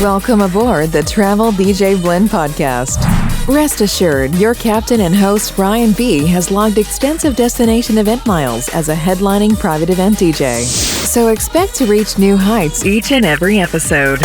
Welcome aboard the Travel DJ Blend podcast. Rest assured, your captain and host Brian B. has logged extensive destination event miles as a headlining private event DJ. So expect to reach new heights each and every episode.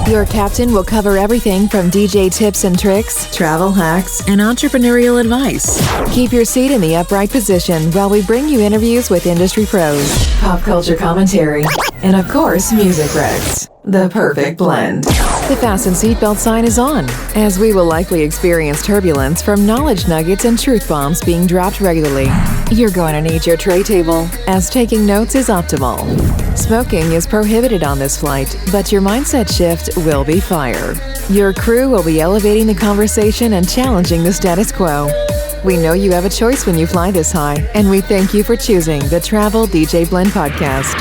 Your captain will cover everything from DJ tips and tricks, travel hacks, and entrepreneurial advice. Keep your seat in the upright position while we bring you interviews with industry pros, pop culture commentary, and of course, music recs. The perfect blend. The fasten seatbelt sign is on, as we will likely experience turbulence from knowledge nuggets and truth bombs being dropped regularly. You're going to need your tray table, as taking notes is optimal. Smoking is prohibited on this flight, but your mindset shift will be fire. Your crew will be elevating the conversation and challenging the status quo. We know you have a choice when you fly this high, and we thank you for choosing the Travel DJ Blend podcast.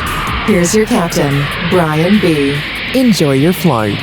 Here's your captain, Brian B. Enjoy your flight.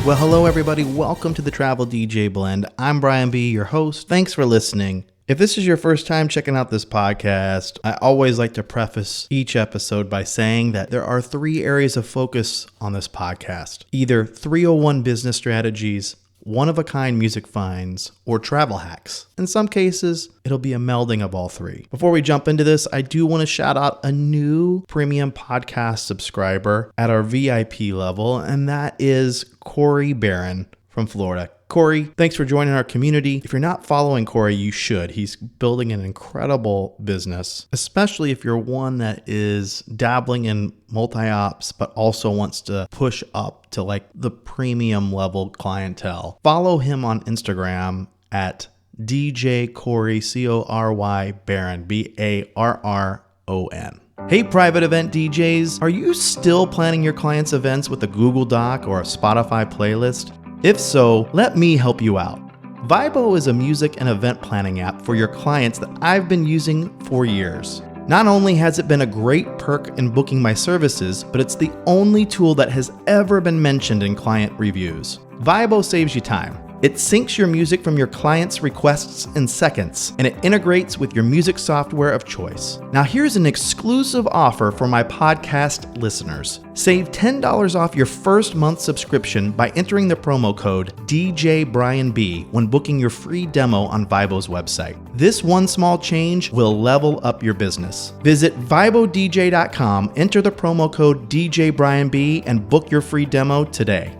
Well, hello everybody. Welcome to the Travel DJ Blend. I'm Brian B., your host. Thanks for listening. If this is your first time checking out this podcast, I always like to preface each episode by saying that there are 3 areas of focus on this podcast. Either 301 business strategies, one-of-a-kind music finds, or travel hacks. In some cases, it'll be a melding of all 3. Before we jump into this, I do want to shout out a new premium podcast subscriber at our VIP level, and that is Corey Barron from Florida. Corey, thanks for joining our community. If you're not following Corey, you should. He's building an incredible business, especially if you're one that is dabbling in multi-ops, but also wants to push up to like the premium level clientele. Follow him on Instagram at DJ Corey, C-O-R-Y Barron, B-A-R-R-O-N. Hey, private event DJs, are you still planning your clients' events with a Google Doc or a Spotify playlist? If so, let me help you out. Vibo is a music and event planning app for your clients that I've been using for years. Not only has it been a great perk in booking my services, but it's the only tool that has ever been mentioned in client reviews. Vibo saves you time. It syncs your music from your clients' requests in seconds, and it integrates with your music software of choice. Now here's an exclusive offer for my podcast listeners. Save $10 off your first month subscription by entering the promo code DJBrianB when booking your free demo on Vibo's website. This one small change will level up your business. Visit ViboDJ.com, enter the promo code DJBrianB, and book your free demo today.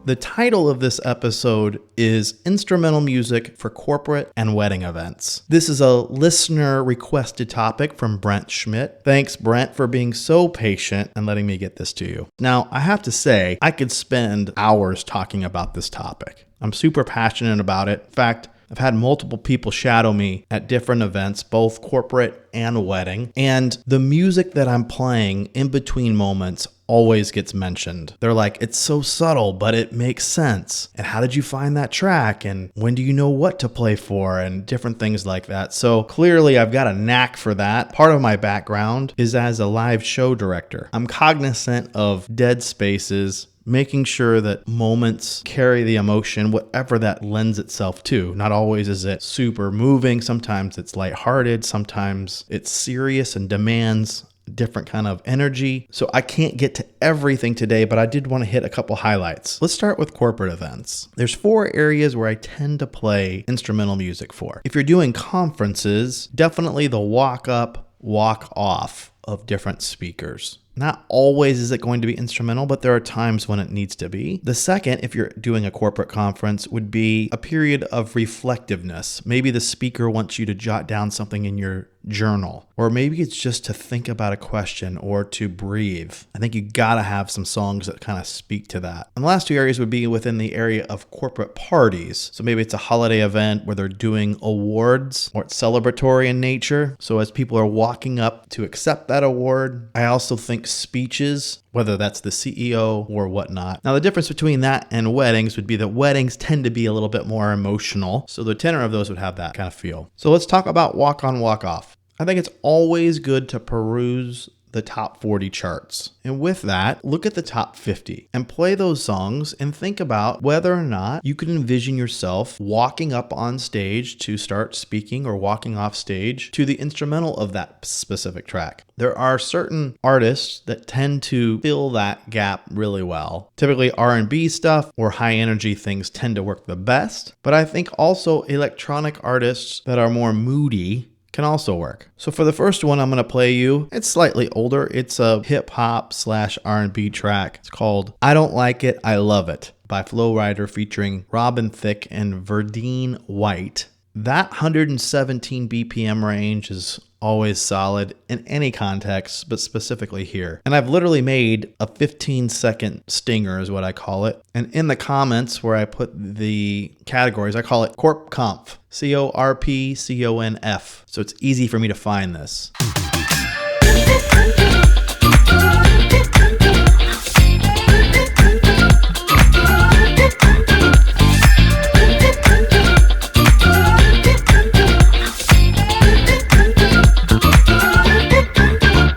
The title of this episode is Instrumental Music for Corporate and Wedding Events. This is a listener requested topic from Brent Schmidt. Thanks, Brent, for being so patient and letting me get this to you. Now, I have to say, I could spend hours talking about this topic. I'm super passionate about it. In fact, I've had multiple people shadow me at different events, both corporate and wedding, and the music that I'm playing in between moments always gets mentioned. They're like, it's so subtle, but it makes sense. And how did you find that track? And when do you know what to play for? And different things like that. So clearly I've got a knack for that. Part of my background is as a live show director. I'm cognizant of dead spaces, making sure that moments carry the emotion, whatever that lends itself to. Not always is it super moving. Sometimes it's lighthearted. Sometimes it's serious and demands different kind of energy. So I can't get to everything today, but I did want to hit a couple highlights. Let's start with corporate events. There's 4 areas where I tend to play instrumental music for. If you're doing conferences, definitely the walk up, walk off of different speakers. Not always is it going to be instrumental, but there are times when it needs to be. The second, if you're doing a corporate conference, would be a period of reflectiveness. Maybe the speaker wants you to jot down something in your journal, or maybe it's just to think about a question or to breathe. I think you gotta have some songs that kind of speak to that. And the last 2 areas would be within the area of corporate parties. So maybe it's a holiday event where they're doing awards or it's celebratory in nature. So as people are walking up to accept that award, I also think speeches, whether that's the CEO or whatnot. Now, the difference between that and weddings would be that weddings tend to be a little bit more emotional. So the tenor of those would have that kind of feel. So let's talk about walk on, walk off. I think it's always good to peruse the top 40 charts. And with that, look at the top 50 and play those songs and think about whether or not you could envision yourself walking up on stage to start speaking or walking off stage to the instrumental of that specific track. There are certain artists that tend to fill that gap really well. Typically R&B stuff or high energy things tend to work the best, but I think also electronic artists that are more moody can also work. So for the first one I'm going to play you, it's slightly older. It's a hip hop / R&B track. It's called I Don't Like It, I Love It by Flo Rida featuring Robin Thicke and Verdine White. That 117 BPM range is always solid in any context, but specifically here. And I've literally made a 15-second stinger is what I call it. And in the comments where I put the categories, I call it Corp Conf, CORPCONF. So it's easy for me to find this.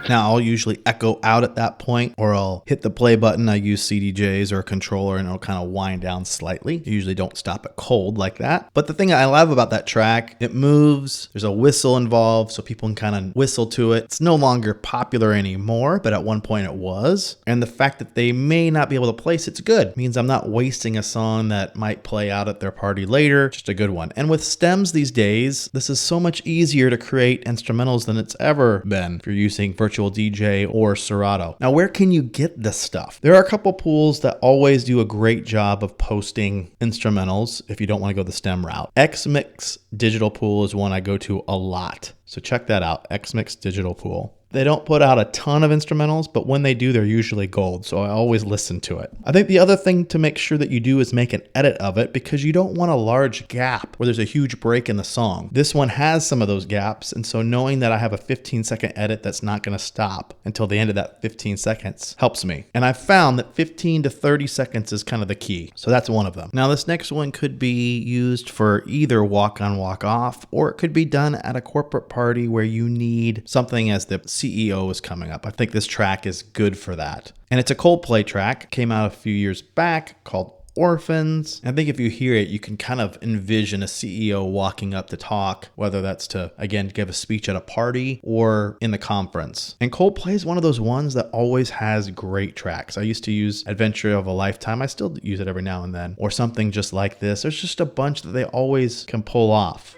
Now I'll usually echo out at that point, or I'll hit the play button. I use CDJs or a controller and it'll kind of wind down slightly. You usually don't stop it cold like that. But the thing I love about that track, it moves, there's a whistle involved so people can kind of whistle to it. It's no longer popular anymore, but at one point it was. And the fact that they may not be able to place it's good. It means I'm not wasting a song that might play out at their party later. Just a good one. And with stems these days, this is so much easier to create instrumentals than it's ever been if you're using virtual DJ or Serato. Now, where can you get this stuff? There are a couple pools that always do a great job of posting instrumentals if you don't want to go the stem route. XMix Digital Pool is one I go to a lot. So check that out, XMix Digital Pool. They don't put out a ton of instrumentals, but when they do, they're usually gold, so I always listen to it. I think the other thing to make sure that you do is make an edit of it because you don't want a large gap where there's a huge break in the song. This one has some of those gaps, and so knowing that I have a 15-second edit that's not going to stop until the end of that 15 seconds helps me. And I've found that 15 to 30 seconds is kind of the key, so that's one of them. Now, this next one could be used for either walk on, walk off, or it could be done at a corporate party where you need something as the CEO is coming up. I think this track is good for that. And it's a Coldplay track, came out a few years back called Orphans. I think if you hear it, you can kind of envision a CEO walking up to talk, whether that's to, again, give a speech at a party or in the conference. And Coldplay is one of those ones that always has great tracks. I used to use Adventure of a Lifetime. I still use it every now and then, or something just like this. There's just a bunch that they always can pull off.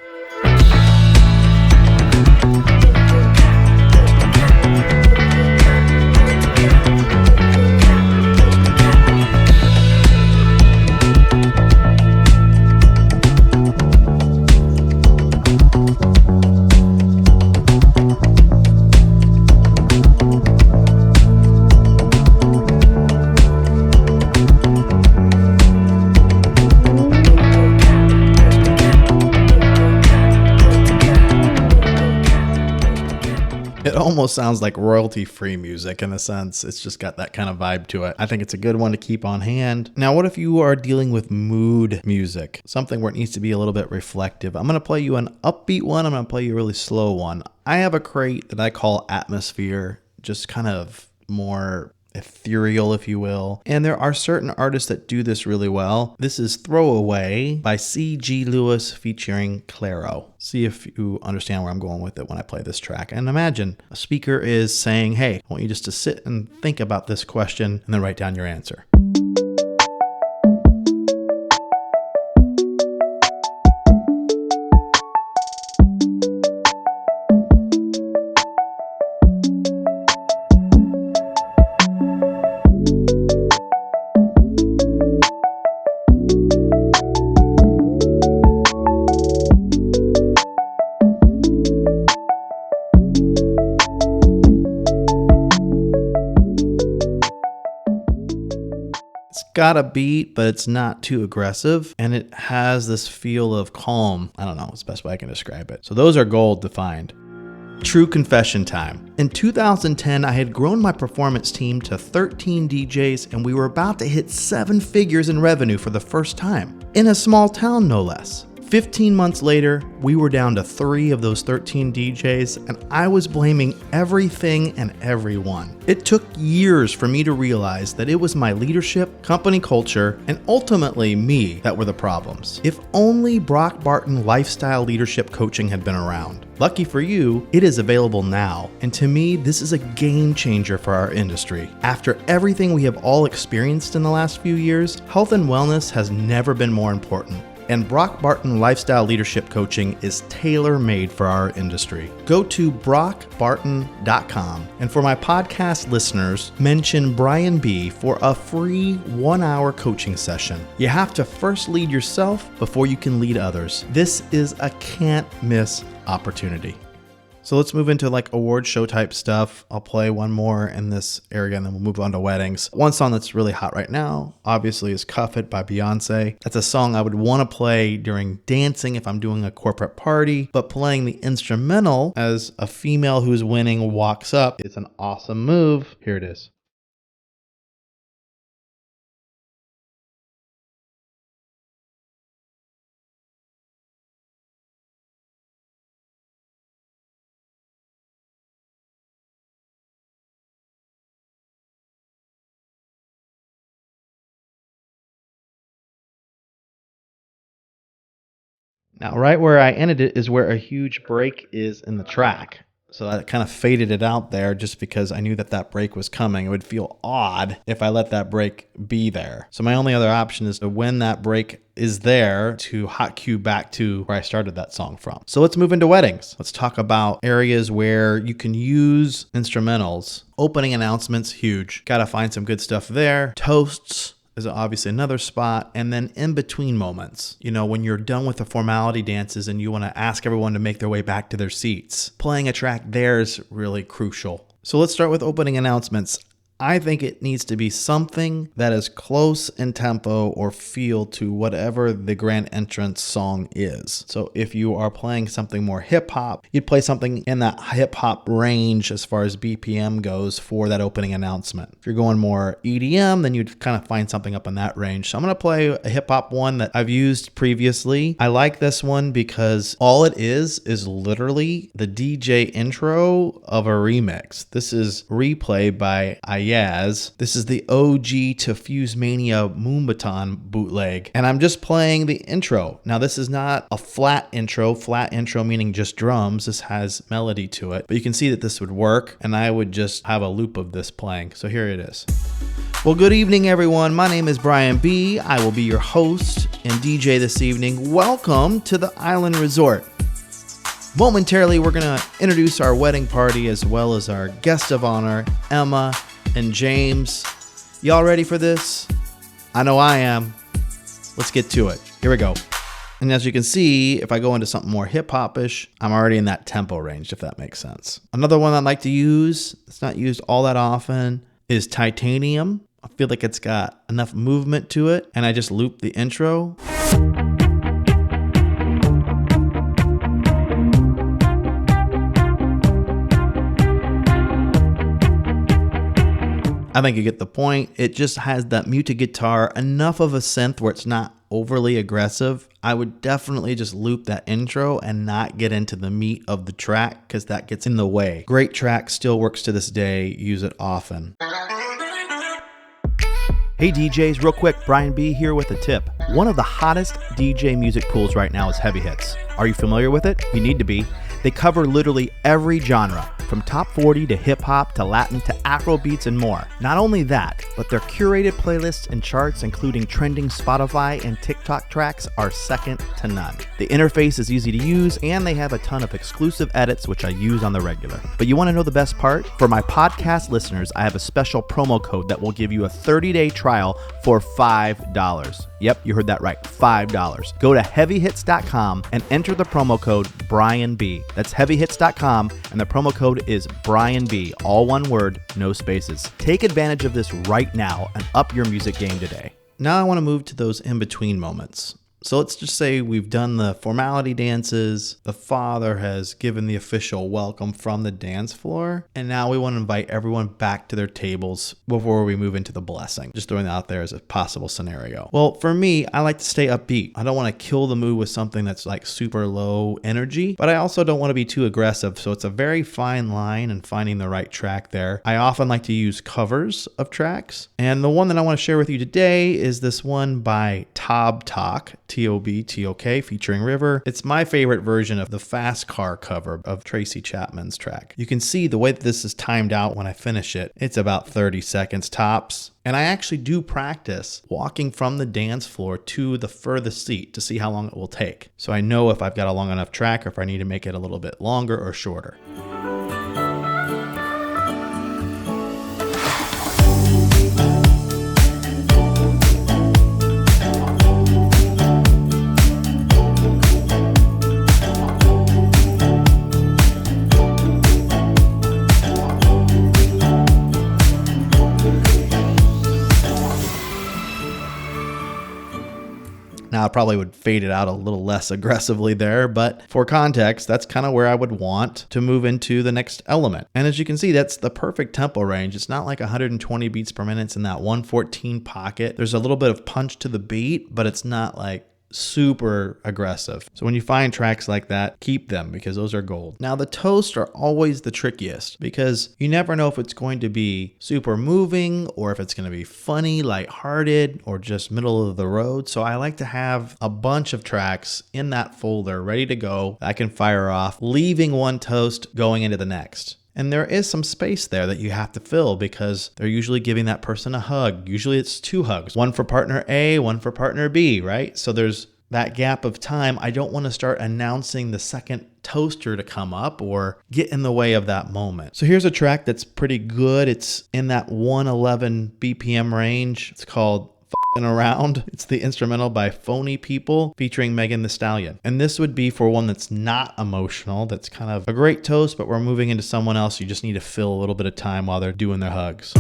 It almost sounds like royalty-free music in a sense. It's just got that kind of vibe to it. I think it's a good one to keep on hand. Now, what if you are dealing with mood music? Something where it needs to be a little bit reflective. I'm going to play you an upbeat one. I'm going to play you a really slow one. I have a crate that I call Atmosphere, just kind of more ethereal, if you will. And there are certain artists that do this really well. This is Throwaway by C.G. Lewis featuring Clairo. See if you understand where I'm going with it when I play this track. And imagine a speaker is saying, hey, I want you just to sit and think about this question and then write down your answer. Got a beat, but it's not too aggressive, and it has this feel of calm. I don't know, it's the best way I can describe it. So those are gold to find. True confession time. In 2010, I had grown my performance team to 13 DJs, and we were about to hit 7 figures in revenue for the first time. In a small town, no less. 15 months later, we were down to 3 of those 13 DJs, and I was blaming everything and everyone. It took years for me to realize that it was my leadership, company culture, and ultimately me that were the problems. If only Brock Barton Lifestyle Leadership Coaching had been around. Lucky for you, it is available now, and to me, this is a game changer for our industry. After everything we have all experienced in the last few years, health and wellness has never been more important. And Brock Barton Lifestyle Leadership Coaching is tailor-made for our industry. Go to brockbarton.com, and for my podcast listeners, mention Brian B for a free 1-hour coaching session. You have to first lead yourself before you can lead others. This is a can't-miss opportunity. So let's move into like award show type stuff. I'll play one more in this area and then we'll move on to weddings. One song that's really hot right now, obviously, is Cuff It by Beyonce. That's a song I would want to play during dancing if I'm doing a corporate party, but playing the instrumental as a female who's winning walks up is an awesome move. Here it is. Now, right where I ended it is where a huge break is in the track. So I kind of faded it out there just because I knew that that break was coming. It would feel odd if I let that break be there. So my only other option is to, when that break is there, to hot cue back to where I started that song from. So let's move into weddings. Let's talk about areas where you can use instrumentals. Opening announcements, huge. Got to find some good stuff there. Toasts is obviously another spot. And then in between moments, when you're done with the formality dances and you want to ask everyone to make their way back to their seats, playing a track there is really crucial. So let's start with opening announcements. I think it needs to be something that is close in tempo or feel to whatever the grand entrance song is. So if you are playing something more hip hop, you'd play something in that hip hop range as far as BPM goes for that opening announcement. If you're going more EDM, then you'd kind of find something up in that range. So I'm going to play a hip hop one that I've used previously. I like this one because all it is literally the DJ intro of a remix. This is Replay by Ayaz. This is the OG to Fuse Mania Moonbaton bootleg, and I'm just playing the intro. Now, this is not a flat intro meaning just drums. This has melody to it, but you can see that this would work, and I would just have a loop of this playing. So here it is. Well, good evening, everyone. My name is Brian B. I will be your host and DJ this evening. Welcome to the Island Resort. Momentarily, we're going to introduce our wedding party as well as our guest of honor, Emma and James. Y'all ready for this? I know I am. Let's get to it. Here we go. And as you can see, if I go into something more hip-hop-ish, I'm already in that tempo range, if that makes sense. Another one I like to use, it's not used all that often, is Titanium. I feel like it's got enough movement to it, and I just loop the intro. I think you get the point. It just has that muted guitar, enough of a synth where it's not overly aggressive. I would definitely just loop that intro and not get into the meat of the track because that gets in the way. Great track, still works to this day. Use it often. Hey DJs, real quick, Brian B here with a tip. One of the hottest DJ music pools right now is Heavy Hits. Are you familiar with it? You need to be. They cover literally every genre, from top 40 to hip hop to Latin to Afro beats and more. Not only that, but their curated playlists and charts, including trending Spotify and TikTok tracks, are second to none. The interface is easy to use, and they have a ton of exclusive edits, which I use on the regular. But you want to know the best part? For my podcast listeners, I have a special promo code that will give you a 30-day trial for $5. Yep, you heard that right, $5. Go to heavyhits.com and enter the promo code BrianB. That's heavyhits.com, and the promo code is BrianB, all one word, no spaces. Take advantage of this right now and up your music game today. Now I want to move to those in-between moments. So let's just say we've done the formality dances, the father has given the official welcome from the dance floor, and now we want to invite everyone back to their tables before we move into the blessing. Just throwing that out there as a possible scenario. Well, for me, I like to stay upbeat. I don't want to kill the mood with something that's like super low energy, but I also don't want to be too aggressive. So it's a very fine line in finding the right track there. I often like to use covers of tracks. And the one that I want to share with you today is this one by Tob Tok, T-O-B-T-O-K, featuring River. It's my favorite version of the Fast Car cover of Tracy Chapman's track. You can see the way that this is timed out when I finish it. It's about 30 seconds tops. And I actually do practice walking from the dance floor to the furthest seat to see how long it will take. So I know if I've got a long enough track or if I need to make it a little bit longer or shorter. Now, I probably would fade it out a little less aggressively there, but for context, that's kind of where I would want to move into the next element. And as you can see, that's the perfect tempo range. It's not like 120 beats per minute. It's in that 114 pocket. There's a little bit of punch to the beat, but it's not like super aggressive. So when you find tracks like that, keep them because those are gold. Now the toasts are always the trickiest because you never know if it's going to be super moving or if it's going to be funny, lighthearted, or just middle of the road. So I like to have a bunch of tracks in that folder ready to go that I can fire off, leaving one toast going into the next. And there is some space there that you have to fill because they're usually giving that person a hug. Usually it's 2 hugs, one for partner A, one for partner B, right? So there's that gap of time. I don't want to start announcing the second toaster to come up or get in the way of that moment. So here's a track that's pretty good. It's in that 111 BPM range. It's called Around. It's the instrumental by Phony People featuring Megan Thee Stallion. And this would be for one that's not emotional, that's kind of a great toast, but we're moving into someone else. You just need to fill a little bit of time while they're doing their hugs.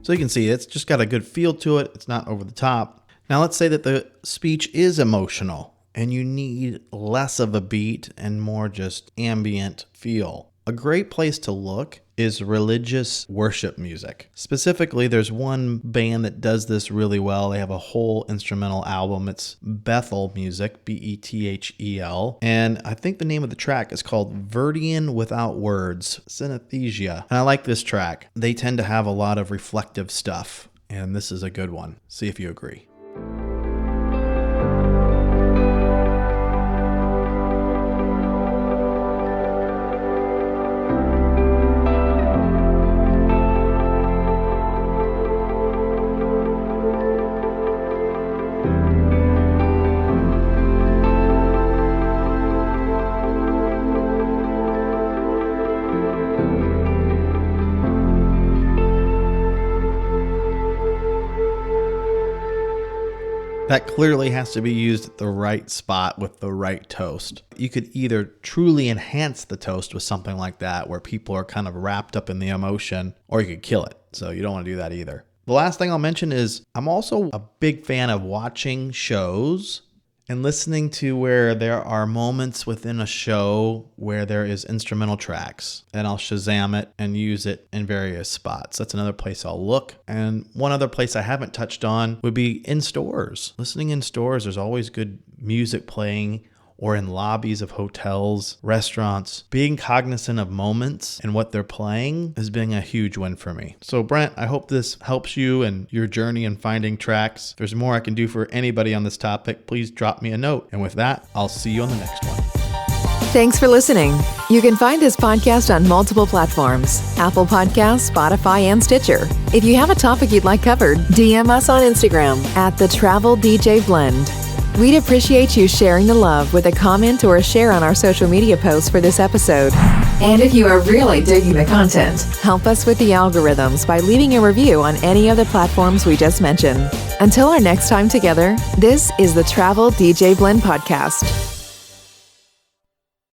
So you can see it's just got a good feel to it. It's not over the top. Now let's say that the speech is emotional and you need less of a beat and more just ambient feel. A great place to look is religious worship music. Specifically, there's one band that does this really well. They have a whole instrumental album. It's Bethel Music, B-E-T-H-E-L. And I think the name of the track is called Verdian Without Words, Synesthesia. And I like this track. They tend to have a lot of reflective stuff, and this is a good one. See if you agree. That clearly has to be used at the right spot with the right toast. You could either truly enhance the toast with something like that where people are kind of wrapped up in the emotion, or you could kill it. So you don't want to do that either. The last thing I'll mention is I'm also a big fan of watching shows and listening to where there are moments within a show where there is instrumental tracks, and I'll Shazam it and use it in various spots. That's another place I'll look. And one other place I haven't touched on would be in stores. Listening in stores, there's always good music playing, or in lobbies of hotels, restaurants. Being cognizant of moments and what they're playing has been a huge win for me. So Brent, I hope this helps you in your journey in finding tracks. If there's more I can do for anybody on this topic, please drop me a note. And with that, I'll see you on the next one. Thanks for listening. You can find this podcast on multiple platforms: Apple Podcasts, Spotify, and Stitcher. If you have a topic you'd like covered, DM us on Instagram @TheTravelDJBlend. We'd appreciate you sharing the love with a comment or a share on our social media posts for this episode. And if you are really digging the content, help us with the algorithms by leaving a review on any of the platforms we just mentioned. Until our next time together, this is the Travel DJ Blend Podcast.